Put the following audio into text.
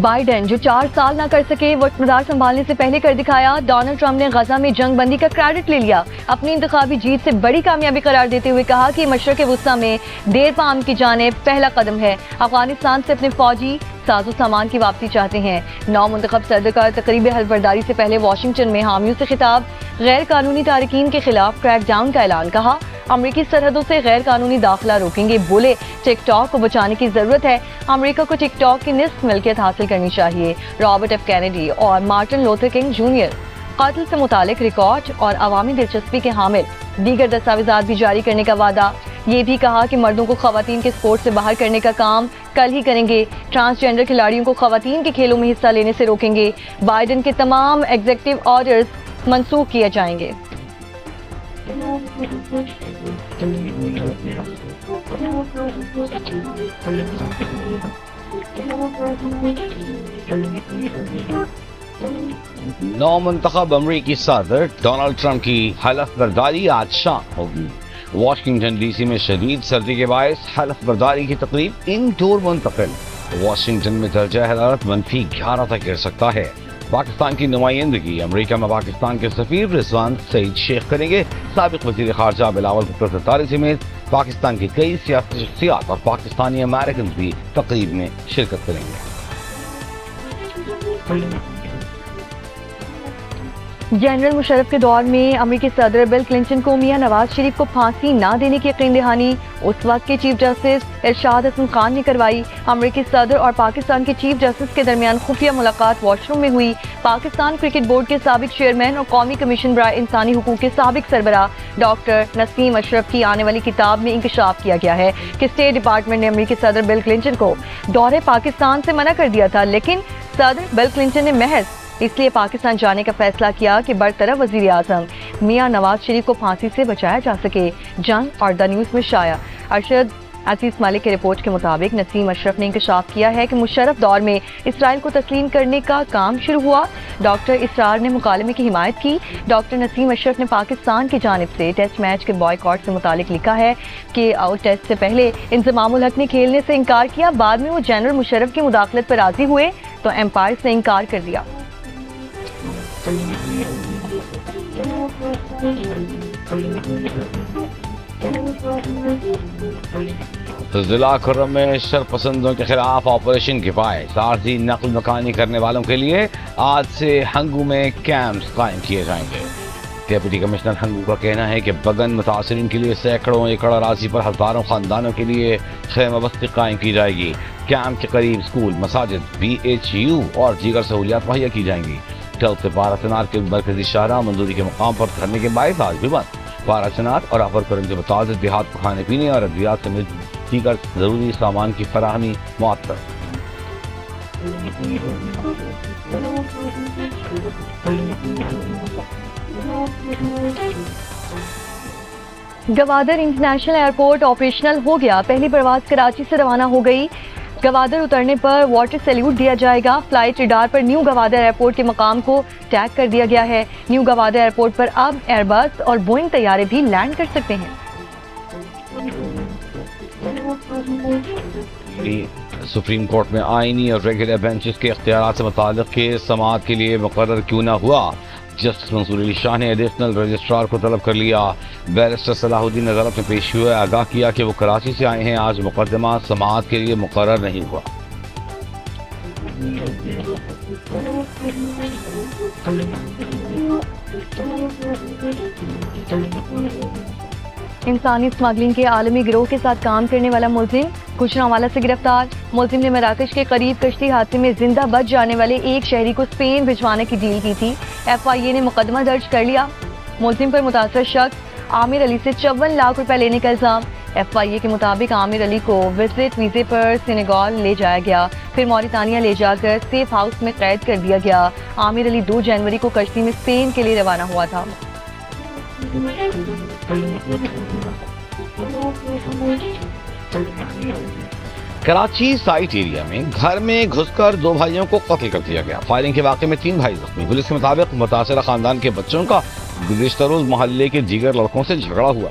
Biden جو 4 سال نہ کر سکے وہ اقتدار سنبھالنے سے پہلے کر دکھایا. ڈونلڈ ٹرمپ نے غزہ میں جنگ بندی کا کریڈٹ لے لیا. اپنی انتخابی جیت سے بڑی کامیابی قرار دیتے ہوئے کہا کہ مشرق وسطی میں دیر پا امن کی جانب پہلا قدم ہے. افغانستان سے اپنے فوجی ساز و سامان کی واپسی چاہتے ہیں. نو منتخب صدر کا تقریب حلف برداری سے پہلے واشنگٹن میں حامیوں سے خطاب. غیر قانونی تارکین کے خلاف کریک ڈاؤن کا اعلان. کہا امریکی سرحدوں سے غیر قانونی داخلہ روکیں گے. بولے ٹک ٹاک کو بچانے کی ضرورت ہے. امریکہ کو ٹک ٹاک کی نصف ملکیت حاصل کرنی چاہیے. رابرٹ ایف کینیڈی اور مارٹن لوتھر کنگ جونیئر قتل سے متعلق ریکارڈ اور عوامی دلچسپی کے حامل. دیگر دستاویزات بھی جاری کرنے کا وعدہ. یہ بھی کہا کہ مردوں کو خواتین کے سپورٹ سے باہر کرنے کا کام کل ہی کریں گے. ٹرانسجینڈر کھلاڑیوں کو خواتین کے کھیلوں میں حصہ لینے سے روکیں گے. بائیڈن کے تمام ایگزیکٹو آرڈرز منسوخ کیے جائیں گے. نو منتخب امریکی صدر ڈونلڈ ٹرمپ کی حلف برداری آج شام ہوگی. واشنگٹن ڈی سی میں شدید سردی کے باعث حلف برداری کی تقریب انڈور منتقل. واشنگٹن میں درجہ حرارت -11 تک گر سکتا ہے. پاکستان کی نمائندگی امریکہ میں پاکستان کے سفیر رضوان سعید شیخ کریں گے. سابق وزیر خارجہ بلاول بھٹو زرداری سمیت پاکستان کی کئی سیاسی شخصیات اور پاکستانی امریکن بھی تقریب میں شرکت کریں گے. جنرل مشرف کے دور میں امریکی صدر بل کلنٹن کو میاں نواز شریف کو پھانسی نہ دینے کی یقین دہانی اس وقت کے چیف جسٹس ارشاد حسن خان نے کروائی. امریکی صدر اور پاکستان کے چیف جسٹس کے درمیان خفیہ ملاقات واش روم میں ہوئی. پاکستان کرکٹ بورڈ کے سابق چیئرمین اور قومی کمیشن برائے انسانی حقوق کے سابق سربراہ ڈاکٹر نسیم اشرف کی آنے والی کتاب میں انکشاف کیا گیا ہے کہ اسٹیٹ ڈپارٹمنٹ نے امریکی صدر بل کلنٹن کو دورے پاکستان سے منع کر دیا تھا، لیکن صدر بل کلنٹن نے محض اس لیے پاکستان جانے کا فیصلہ کیا کہ برطرف وزیر اعظم میاں نواز شریف کو پھانسی سے بچایا جا سکے. جنگ اور دا نیوز میں شائع ارشد عزیز ملک کی رپورٹ کے مطابق نسیم اشرف نے انکشاف کیا ہے کہ مشرف دور میں اسرائیل کو تسلیم کرنے کا کام شروع ہوا. ڈاکٹر اسرار نے مکالمے کی حمایت کی. ڈاکٹر نسیم اشرف نے پاکستان کی جانب سے ٹیسٹ میچ کے بائیکاٹ سے متعلق لکھا ہے کہ ٹیسٹ سے پہلے انضمام الحق نے کھیلنے سے انکار کیا. بعد میں وہ جنرل مشرف کی مداخلت پر راضی ہوئے تو امپائرز نے انکار کر دیا. ضلع کھرم میں شرپسندوں کے خلاف آپریشن کے باعث عارضی نقل مکانی کرنے والوں کے لیے آج سے ہنگو میں کیمپس قائم کیے جائیں گے. ڈپٹی کمشنر ہنگو کا کہنا ہے کہ بغن متاثرین کے لیے سینکڑوں ایکڑ اراضی پر ہزاروں خاندانوں کے لیے خیمہ بستی قائم کی جائے گی. کیمپ کے قریب اسکول، مساجد، BHU اور دیگر سہولیات مہیا کی جائیں گی. کل سے بارہ چنار کے مرکزی شاہراہ منظوری کے مقام پر دھرنے کے باعث آج بھی بند. بارہ چنار اور اپر کرم کے متعدد دیہات کو کھانے پینے اور ادویات سمیت دیگر ضروری سامان کی فراہمی معطل. گوادر انٹرنیشنل ایئرپورٹ آپریشنل ہو گیا. پہلی پرواز کراچی سے روانہ ہو گئی. گوادر اترنے پر واٹر سیلیوٹ دیا جائے گا. فلائٹ ریڈار پر نیو گوادر ایئرپورٹ کے مقام کو ٹیگ کر دیا گیا ہے. نیو گوادر ایئرپورٹ پر اب ایئر بس اور بوئنگ طیارے بھی لینڈ کر سکتے ہیں. سپریم کورٹ میں آئینی اور ریگولر بینچز کے اختیارات سے متعلق کیس سماعت کے لیے مقرر کیوں نہ ہوا. جسٹس منصور علی شاہ نے ایڈیشنل رجسٹرار کو طلب کر لیا. بیرسٹر صلاح الدین عدالت میں پیش ہوئے آگاہ کیا کہ وہ کراچی سے آئے ہیں. آج مقدمہ سماعت کے لیے مقرر نہیں ہوا. انسانی اسمگلنگ کے عالمی گروہ کے ساتھ کام کرنے والا ملزم گوجرانوالہ سے گرفتار. ملزم نے مراکش کے قریب کشتی حادثے میں زندہ بچ جانے والے ایک شہری کو اسپین بھجوانے کی ڈیل کی تھی. FIA نے مقدمہ درج کر لیا. ملزم پر متاثرہ شخص عامر علی سے 54 لاکھ روپے لینے کا الزام. FIA کے مطابق عامر علی کو وزٹ ویزے پر سینیگال لے جایا گیا، پھر موریتانیہ لے جا کر سیف ہاؤس میں قید کر دیا گیا. عامر علی 2 جنوری کو کشتی میں اسپین کے لیے روانہ ہوا تھا. کراچی سائٹ ایریا میں گھر میں گھس کر 2 بھائیوں کو قتل کر دیا گیا. فائرنگ کے واقعے میں 3 بھائی زخمی. پولیس کے مطابق متاثرہ خاندان کے بچوں کا گزشتہ روز محلے کے دیگر لڑکوں سے جھگڑا ہوا.